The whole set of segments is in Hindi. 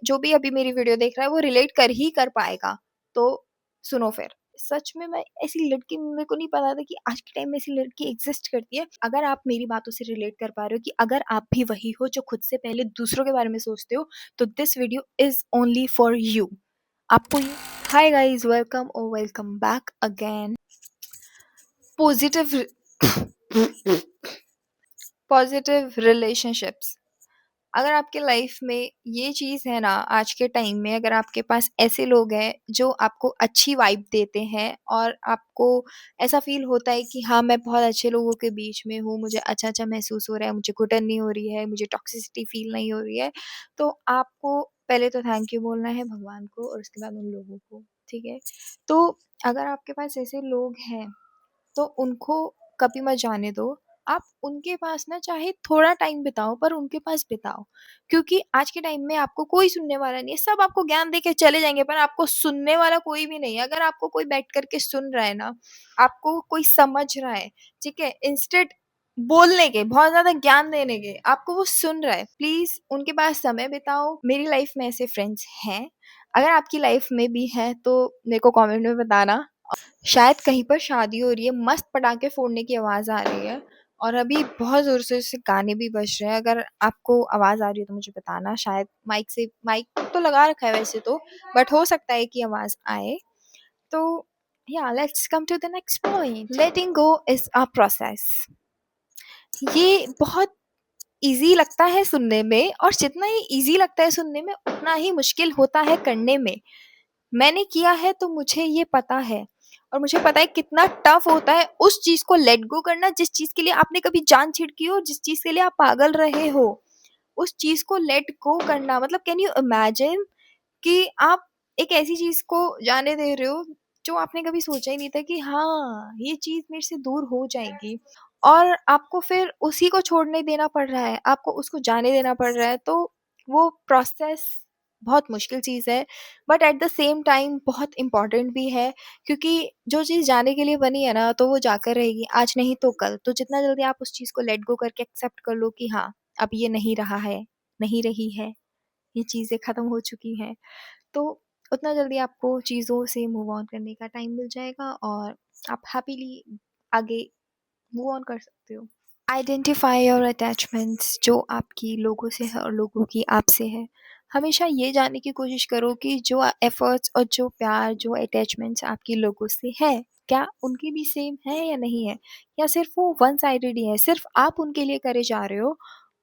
जो भी अभी मेरी वीडियो देख रहा है वो रिलेट कर ही कर पाएगा। तो सुनो फिर, सच में मैं ऐसी लड़की, मेरे को नहीं पता था कि आज के टाइम में ऐसी लड़की एग्जिस्ट करती है। अगर आप मेरी बातों से रिलेट कर पा रहे हो कि अगर आप भी वही हो जो खुद से पहले दूसरों के बारे में सोचते हो, तो this video is only for you. आपको ये, हाय गाइस, वेलकम और welcome back again. Positive positive relationships. अगर आपके लाइफ में ये चीज़ है ना, आज के टाइम में अगर आपके पास ऐसे लोग हैं जो आपको अच्छी वाइब देते हैं और आपको ऐसा फील होता है कि हाँ, मैं बहुत अच्छे लोगों के बीच में हूँ, मुझे अच्छा अच्छा महसूस हो रहा है, मुझे घुटन नहीं हो रही है, मुझे टॉक्सिसिटी फील नहीं हो रही है, तो आपको पहले तो थैंक यू बोलना है भगवान को और उसके बाद उन लोगों को। ठीक है, तो अगर आपके पास ऐसे लोग हैं तो उनको कभी मत जाने दो। आप उनके पास ना चाहे थोड़ा टाइम बिताओ, पर उनके पास बिताओ, क्योंकि आज के टाइम में आपको कोई सुनने वाला नहीं है। सब आपको ज्ञान देके चले जाएंगे, पर आपको सुनने वाला कोई भी नहीं है। अगर आपको कोई बैठ करके सुन रहा है ना, आपको कोई समझ रहा है, ठीक है, इंस्टेड बोलने के, बहुत ज्यादा ज्ञान देने के, आपको वो सुन रहा है, प्लीज उनके पास समय बिताओ। मेरी लाइफ में ऐसे फ्रेंड्स हैं, अगर आपकी लाइफ में भी है तो मेरे को कमेंट में बताना। शायद कहीं पर शादी हो रही है, मस्त पटाखे फोड़ने की आवाज आ रही है और अभी बहुत जोर से गाने भी बज रहे हैं। अगर आपको आवाज आ रही है तो मुझे बताना। शायद माइक तो लगा रखा है वैसे तो, बट हो सकता है कि आवाज आए। तो या let's come to the next point. Letting go is a process. ये बहुत इजी लगता है सुनने में, और जितना ही इजी लगता है सुनने में उतना ही मुश्किल होता है करने में। मैंने किया है तो मुझे ये पता है, और मुझे पता है कितना टफ होता है उस चीज को लेट गो करना जिस चीज के लिए आपने कभी जान छिड़की हो, जिस चीज के लिए आप पागल रहे हो, उस चीज को लेट गो करना। मतलब कैन यू इमेजिन कि आप एक ऐसी चीज को जाने दे रहे हो जो आपने कभी सोचा ही नहीं था कि हाँ, ये चीज मेरे से दूर हो जाएगी, और आपको फिर उसी को छोड़ने देना पड़ रहा है, आपको उसको जाने देना पड़ रहा है। तो वो प्रोसेस बहुत मुश्किल चीज़ है, but at the same time बहुत इम्पोर्टेंट भी है, क्योंकि जो चीज़ जाने के लिए बनी है ना, तो वो जाकर रहेगी, आज नहीं तो कल। तो जितना जल्दी आप उस चीज़ को लेट गो करके एक्सेप्ट कर लो कि हाँ, अब ये नहीं रहा है, नहीं रही है, ये चीज़ें ख़त्म हो चुकी हैं, तो उतना जल्दी आपको चीज़ों से मूव ऑन करने का टाइम मिल जाएगा और आप हैप्पीली आगे मूव ऑन कर सकते हो। आइडेंटिफाई योर अटैचमेंट्स, जो आपकी लोगों से है और लोगों की आपसे है। हमेशा ये जानने की कोशिश करो कि जो एफर्ट्स और जो प्यार, जो अटैचमेंट्स आपकी लोगों से है, क्या उनकी भी सेम है या नहीं है, या सिर्फ वो वन साइडेड ही है, सिर्फ आप उनके लिए करे जा रहे हो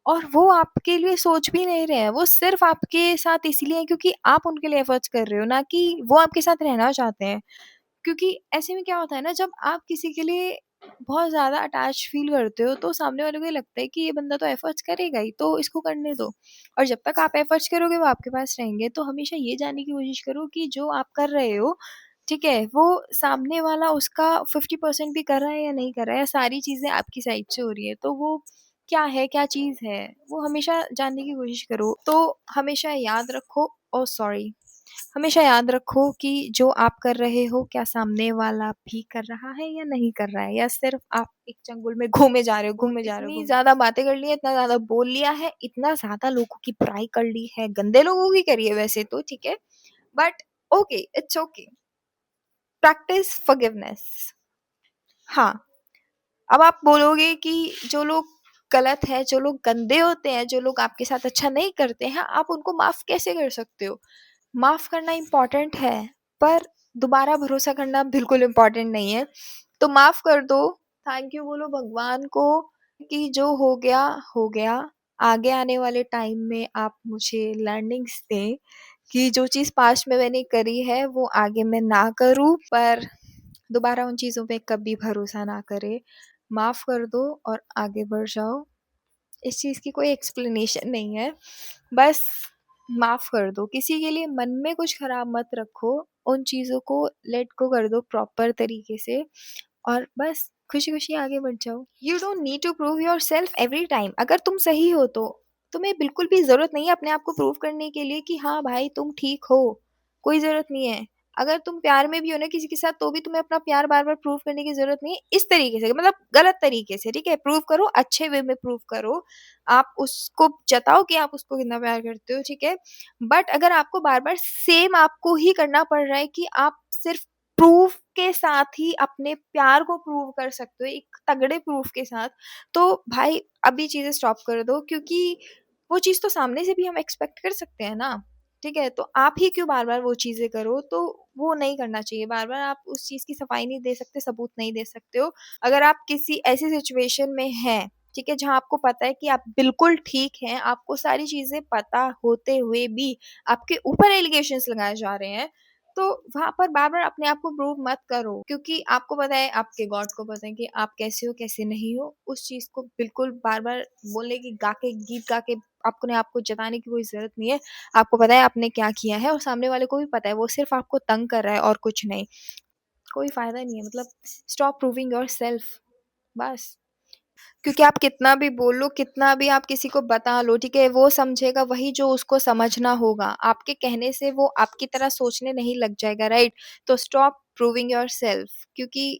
और वो आपके लिए सोच भी नहीं रहे हैं। वो सिर्फ आपके साथ इसलिए है क्योंकि आप उनके लिए एफर्ट्स कर रहे हो, ना कि वो आपके साथ रहना चाहते हैं। क्योंकि ऐसे में क्या होता है ना, जब आप किसी के लिए बहुत ज़्यादा अटैच फील करते हो तो सामने वाले को ये लगता है कि ये बंदा तो एफर्ट्स करेगा ही, तो इसको करने दो। और जब तक आप एफर्ट्स करोगे वो आपके पास रहेंगे। तो हमेशा ये जानने की कोशिश करो कि जो आप कर रहे हो, ठीक है, वो सामने वाला उसका 50% भी कर रहा है या नहीं कर रहा है, या सारी चीज़ें आपकी साइड से हो रही है, तो वो क्या है, क्या चीज़ है, वो हमेशा जानने की कोशिश करो। तो हमेशा याद रखो, ओ सॉरी, हमेशा याद रखो कि जो आप कर रहे हो, क्या सामने वाला भी कर रहा है या नहीं कर रहा है, या सिर्फ आप एक चंगुल में घूमे जा रहे हो, घूमे जा रहे हो। इतनी ज्यादा बातें कर ली है, इतना ज्यादा बोल लिया है, इतना ज्यादा लोगों की बुराई कर ली है, गंदे लोगों की करी है वैसे तो, ठीक है, but okay, it's okay. Practice forgiveness. हाँ, अब आप बोलोगे कि जो लोग गलत है, जो लोग गंदे होते हैं, जो लोग आपके साथ अच्छा नहीं करते हैं, आप उनको माफ कैसे कर सकते हो? माफ करना इम्पोर्टेंट है, पर दोबारा भरोसा करना बिल्कुल इम्पोर्टेंट नहीं है। तो माफ कर दो, थैंक यू बोलो भगवान को कि जो हो गया हो गया। आगे आने वाले टाइम में आप मुझे लर्निंग्स दें कि जो चीज़ पास्ट में मैंने करी है वो आगे मैं ना करूँ, पर दोबारा उन चीज़ों पे कभी भरोसा ना करे। माफ़ कर दो और आगे बढ़ जाओ। इस चीज़ की कोई एक्सप्लेनेशन नहीं है, बस माफ़ कर दो। किसी के लिए मन में कुछ ख़राब मत रखो, उन चीज़ों को लेट गो कर दो प्रॉपर तरीके से, और बस खुशी-खुशी आगे बढ़ जाओ। You don't need to prove yourself every time. अगर तुम सही हो तो तुम्हें बिल्कुल भी ज़रूरत नहीं है अपने आप को प्रूव करने के लिए कि हाँ भाई तुम ठीक हो, कोई ज़रूरत नहीं है। अगर तुम प्यार में भी हो ना किसी के साथ, तो भी तुम्हें अपना प्यार बार-बार प्रूव करने की ज़रूरत नहीं है इस तरीके से, मतलब गलत तरीके से, ठीक है? प्रूव करो, अच्छे वे में प्रूव करो। आप उसको जताओ कि आप उसको कितना प्यार करते हो, ठीक है? बट अगर आपको बार-बार सेम आपको ही करना पड़ रहा है कि आप सिर्फ़ प्रूफ के साथ ही अपने प्यार को प्रूव कर सकते हो, एक तगड़े प्रूफ के साथ, तो भाई अभी चीज़ें स्टॉप कर दो, क्योंकि वो चीज़ तो सामने से भी हम एक्सपेक्ट कर सकते हैं ना, ठीक है? तो आप ही क्यों बार-बार वो चीज़ें करो, तो वो नहीं करना चाहिए। बार-बार आप उस चीज़ की सफाई नहीं दे सकते, सबूत नहीं दे सकते हो। अगर आप किसी ऐसी सिचुएशन में हैं, ठीक है, जहाँ आपको पता है कि आप बिल्कुल ठीक हैं, आपको सारी चीज़ें पता होते हुए भी आपके ऊपर एलिगेशंस लगाए जा रहे हैं, तो वहाँ पर बार-बार अपने आप को प्रूव मत करो, क्योंकि आपको पता है, आपके गॉड को पता है कि आप कैसे हो, कैसे नहीं हो। उस चीज़ को बिल्कुल बार-बार बोलने की, गा के, गीत गा के अपने आप को जताने की कोई ज़रूरत नहीं है। आपको पता है आपने क्या किया है, और सामने वाले को भी पता है, वो सिर्फ़ आपको तंग कर रहा है और कुछ नहीं। कोई फ़ायदा नहीं है, मतलब स्टॉप प्रूविंग योरसेल्फ, बस। क्योंकि आप कितना भी बोल लो, कितना भी आप किसी को बता लो, ठीक है, वो समझेगा वही जो उसको समझना होगा। आपके कहने से वो आपकी तरह सोचने नहीं लग जाएगा, राइट? तो स्टॉप प्रूविंग योरसेल्फ, क्योंकि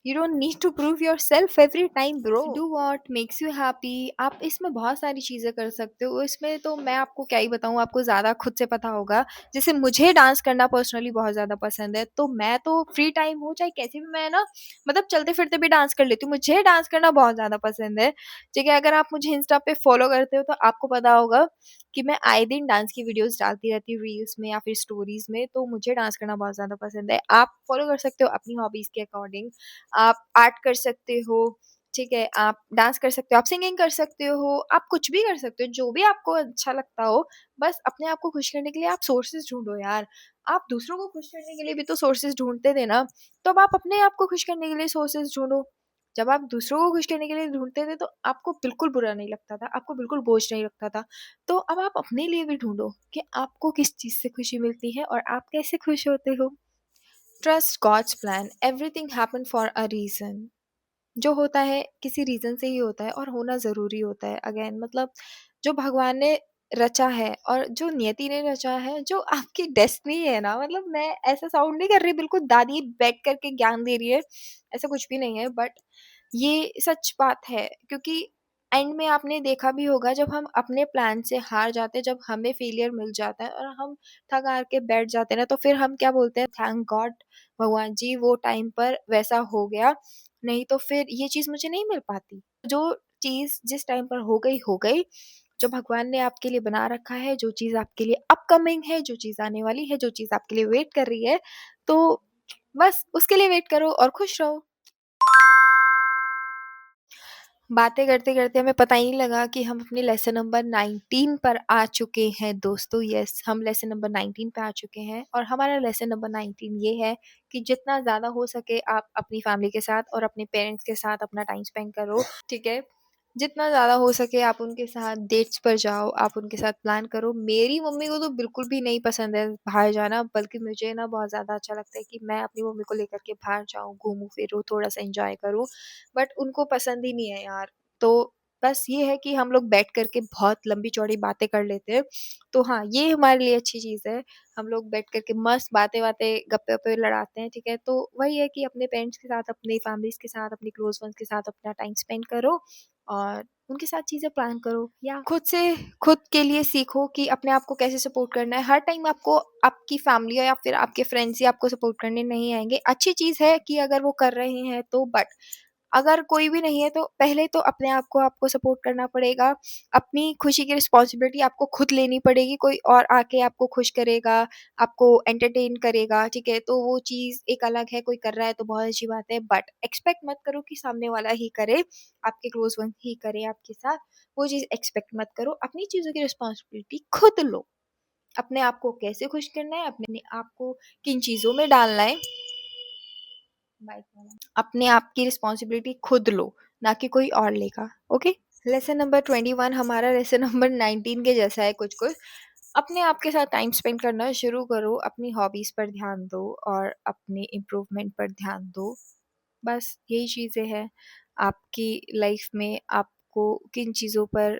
you don't need to prove yourself every time bro. Do what makes you happy. आप इसमें बहुत सारी चीज़ें कर सकते हो। इसमें तो मैं आपको क्या ही बताऊँ, आपको ज़्यादा खुद से पता होगा। जैसे मुझे डांस करना पर्सनली बहुत ज़्यादा पसंद है, तो मैं तो फ्री टाइम हो चाहे कैसे भी, मैं ना मतलब चलते-फिरते भी डांस कर लेती हूँ। मुझे डांस करना बहुत ज़्यादा पसंद है, ठीक है? अगर आप मुझे इंस्टा पे फॉलो करते हो तो आपको पता होगा कि मैं आए दिन डांस की वीडियोज़ डालती रहती हूँ रील्स में या फिर स्टोरीज़ में, तो मुझे डांस करना बहुत ज़्यादा पसंद है। आप फॉलो कर सकते हो अपनी हॉबीज़ के अकॉर्डिंग। आप आर्ट कर सकते हो, ठीक है? आप डांस कर सकते हो, आप सिंगिंग कर सकते हो, आप कुछ भी कर सकते हो, जो भी आपको अच्छा लगता हो। बस अपने आप को खुश करने के लिए आप सोर्सेज़ ढूँढो यार। आप दूसरों को खुश करने के लिए भी तो सोर्सेज़ ढूँढते थे ना, तो अब आप अपने आप को खुश करने के लिए सोर्सेज़ ढूँढो। जब आप दूसरों को खुश करने के लिए ढूँढते थे, तो आपको बिल्कुल बुरा नहीं लगता था, आपको बिल्कुल बोझ नहीं लगता था। तो अब आप अपने लिए भी ढूँढो कि आपको किस चीज़ से खुशी मिलती है और आप कैसे खुश होते हो। Trust God's plan, everything happen for a reason. जो होता है किसी रीज़न से ही होता है और होना ज़रूरी होता है। अगेन मतलब जो भगवान ने रचा है और जो नियति ने रचा है, जो आपकी डेस्टिनी है ना, मतलब मैं ऐसा साउंड नहीं कर रही बिल्कुल दादी बैठ कर के ज्ञान दे रही है, ऐसा कुछ भी नहीं है, बट ये सच बात है, क्योंकि एंड में आपने देखा भी होगा, जब हम अपने प्लान से हार जाते हैं, जब हमें फेलियर मिल जाता है और हम थक हार के बैठ जाते हैं ना, तो फिर हम क्या बोलते हैं, थैंक गॉड भगवान जी वो टाइम पर वैसा हो गया, नहीं तो फिर ये चीज़ मुझे नहीं मिल पाती। जो चीज़ जिस टाइम पर हो गई, जो भगवान ने आपके लिए बना रखा है, जो चीज़ आपके लिए अपकमिंग है, जो चीज़ आने वाली है, जो चीज़ आपके लिए वेट कर रही है, तो बस उसके लिए वेट करो और खुश रहो। बातें करते-करते हमें पता ही नहीं लगा कि हम अपने लेसन नंबर 19 पर आ चुके हैं दोस्तों। यस, हम लेसन नंबर 19 पे आ चुके हैं और हमारा लेसन नंबर 19 ये है कि जितना ज़्यादा हो सके आप अपनी फैमिली के साथ और अपने पेरेंट्स के साथ अपना टाइम स्पेंड करो, ठीक है? जितना ज़्यादा हो सके आप उनके साथ डेट्स पर जाओ, आप उनके साथ प्लान करो। मेरी मम्मी को तो बिल्कुल भी नहीं पसंद है बाहर जाना, बल्कि मुझे ना बहुत ज़्यादा अच्छा लगता है कि मैं अपनी मम्मी को लेकर के बाहर जाऊँ, घूमूँ-फिरूँ, थोड़ा-सा एन्जॉय करूँ, बट उनको पसंद ही नहीं है यार। तो बस ये है कि हम लोग बैठ कर के बहुत लंबी-चौड़ी बातें कर लेते हैं। तो हाँ, ये हमारे लिए अच्छी चीज़ है। हम लोग बैठ कर के मस्त बातें-वातें, गप्पे-वप्पे लड़ाते हैं, ठीक है? तो वही है कि अपने पेरेंट्स के साथ, अपनी फैमिलीज़ के साथ, अपने क्लोज़ वन्स के साथ अपना टाइम स्पेंड करो और उनके साथ चीज़ें प्लान करो, या खुद से खुद के लिए सीखो कि अपने आप को कैसे सपोर्ट करना है। हर टाइम आपको आपकी फैमिली या फिर आपके फ्रेंड्स ही आपको सपोर्ट करने नहीं आएँगे। अच्छी चीज़ है कि अगर वो कर रहे हैं तो, बट अगर कोई भी नहीं है तो पहले तो अपने आप को आपको सपोर्ट करना पड़ेगा। अपनी खुशी की रिस्पॉन्सिबिलिटी आपको खुद लेनी पड़ेगी, कोई और आके आपको खुश करेगा, आपको एंटरटेन करेगा, ठीक है? तो वो चीज़ एक अलग है, कोई कर रहा है तो बहुत अच्छी बात है, बट एक्सपेक्ट मत करो कि सामने वाला ही करे, आपके क्लोज़ वन ही करे आपके साथ, वो चीज़ एक्सपेक्ट मत करो। अपनी चीज़ों की रिस्पॉन्सिबिलिटी खुद लो। अपने आप को कैसे खुश करना है, अपने आप को किन चीज़ों में डालना है, अपने आप की रिस्पॉन्सिबिलिटी खुद लो, ना कि कोई और लेगा, ओके? लेसन नंबर 21 हमारा लेसन नंबर 19 के जैसा है कुछ-कुछ। अपने आप के साथ टाइम स्पेंड करना शुरू करो, अपनी हॉबीज़ पर ध्यान दो और अपने इम्प्रूवमेंट पर ध्यान दो। बस यही चीज़ें हैं। आपकी लाइफ़ में आपको किन चीज़ों पर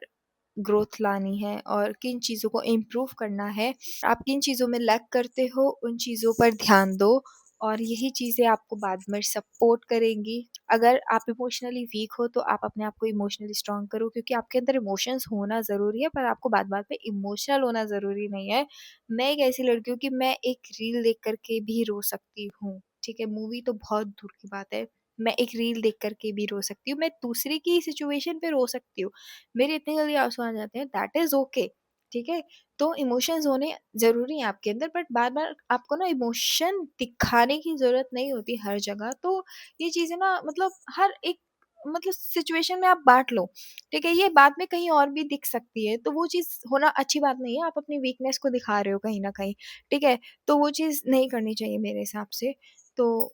ग्रोथ लानी है और किन चीज़ों को इम्प्रूव करना है। आप किन चीज़ों में लैक करते हो, उन चीज़ों पर ध्यान दो और यही चीज़ें आपको बाद में सपोर्ट करेंगी। अगर आप इमोशनली वीक हो तो आप अपने आप को इमोशनली स्ट्रॉन्ग करो, क्योंकि आपके अंदर इमोशंस होना ज़रूरी है, पर आपको बात-बात पे इमोशनल होना ज़रूरी नहीं है। मैं एक ऐसी लड़की हूँ कि मैं एक रील देख कर के भी रो सकती हूँ, ठीक है? मूवी तो बहुत दूर की बात है। मैं एक रील देख कर के भी रो सकती हूँ, मैं दूसरे की सिचुएशन पे रो सकती हूँ। मेरे इतने जल्दी आँसू आ जाते हैं, दैट इज़ ओके, ठीक है? तो इमोशंस होने ज़रूरी हैं आपके अंदर, बट बार-बार आपको ना इमोशन दिखाने की ज़रूरत नहीं होती हर जगह। तो ये चीज़ें ना मतलब हर एक मतलब सिचुएशन में आप बाँट लो, ठीक है? ये बाद में कहीं और भी दिख सकती है, तो वो चीज़ होना अच्छी बात नहीं है। आप अपनी वीकनेस को दिखा रहे हो कहीं न कहीं, ठीक है? तो वो चीज़ नहीं करनी चाहिए मेरे हिसाब से। तो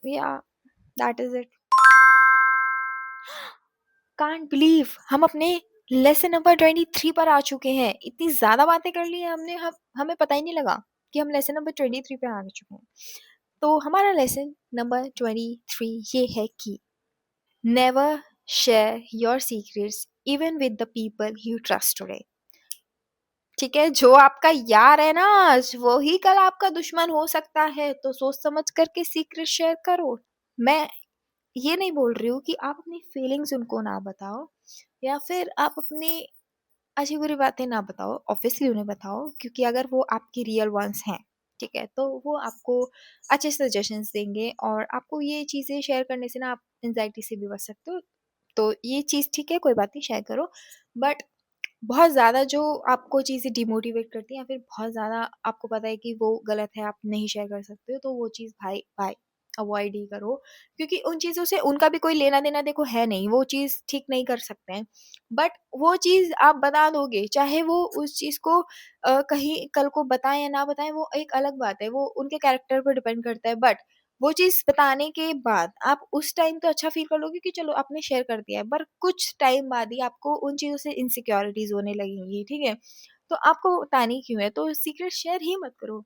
या that is it. Can't believe हम अपने लेसन नंबर 23 पर आ चुके हैं। इतनी ज़्यादा बातें कर ली हैं हमने, हम हमें पता ही नहीं लगा कि हम लेसन नंबर 23 पे आ चुके हैं। तो हमारा लेसन नंबर 23 ये है कि never share your secrets even with the people you trust today. ठीक है, जो आपका यार है ना आज, वो ही कल आपका दुश्मन हो सकता है, तो सोच समझ करके सीक्रेट शेयर करो। मैं ये नहीं बोल रही हूँ कि आप अपनी फीलिंग्स उनको ना बताओ या फिर आप अपनी अच्छी-बुरी बातें ना बताओ, ऑब्वियसली उन्हें बताओ, क्योंकि अगर वो आपके रियल वन्स हैं, ठीक है? तो वो आपको अच्छे सजेशंस देंगे और आपको ये चीज़ें शेयर करने से ना आप एंग्ज़ायटी से भी बच सकते हो। तो ये चीज़ ठीक है, कोई बात नहीं, शेयर करो, बट बहुत ज़्यादा जो आपको चीज़ें डिमोटिवेट करती हैं या फिर बहुत ज़्यादा आपको पता है कि वो गलत है, आप नहीं शेयर कर सकते हो, तो वो चीज़ भाई बाय, अवॉइड ही करो, क्योंकि उन चीज़ों से उनका भी कोई लेना-देना देखो है नहीं, वो चीज़ ठीक नहीं कर सकते हैं। बट वो चीज़ आप बता दोगे, चाहे वो उस चीज़ को कहीं कल को बताएँ या ना बताएँ, वो एक अलग बात है, वो उनके कैरेक्टर पर डिपेंड करता है, बट वो चीज़ बताने के बाद आप उस टाइम तो अच्छा फ़ील कर लोगे कि चलो आपने शेयर कर दिया है, पर कुछ टाइम बाद ही आपको उन चीज़ों से इनसिक्योरिटीज़ होने लगेंगी, ठीक है? तो आपको बतानी क्यों है? तो सीक्रेट शेयर ही मत करो,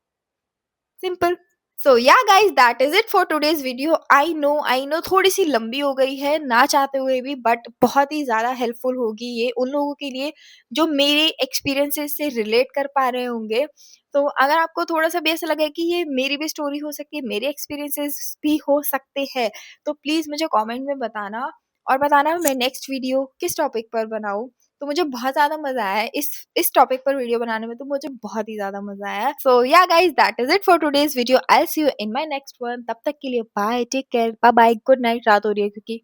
simple. So yeah guys, that is it for today's video. I know थोड़ी सी लंबी हो गई है ना चाहते हुए भी, बट बहुत ही ज्यादा हेल्पफुल होगी ये उन लोगों के लिए जो मेरे एक्सपीरियंसेस से रिलेट कर पा रहे होंगे। तो अगर आपको थोड़ा सा भी ऐसा लगे कि ये मेरी भी स्टोरी हो सकती है, मेरे एक्सपीरियंसेस भी हो सकते हैं, तो प्लीज मुझे कमेंट में बताना और बताना मैं नेक्स्ट वीडियो किस टॉपिक पर बनाऊं। तो मुझे बहुत ज़्यादा मज़ा आया है इस टॉपिक पर वीडियो बनाने में, तो मुझे बहुत ही ज़्यादा मज़ा आया। So yeah guys, that is it for today's video. I will see you in my next one. तब तक के लिए bye, take care, bye bye, good night. रात हो रही है क्योंकि